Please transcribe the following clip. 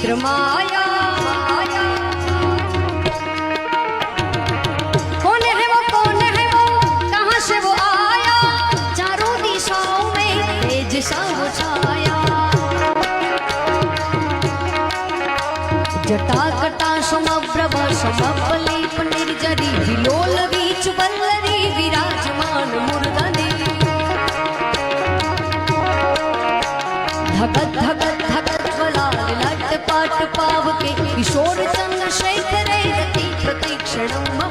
विचित्र माया। कौन है वो कहाँ से वो आया, चारों दिशाओं में तेज सा वो छाया। जटाकटा समप्रभ समपलीप निर्जरी, विलोल बीच वल्लरी विराजमान मूर्धनि। धगत धगत धगत वलाल लट पाट पाव के, किशोर चंद्रशेखर रति प्रतीक्षणम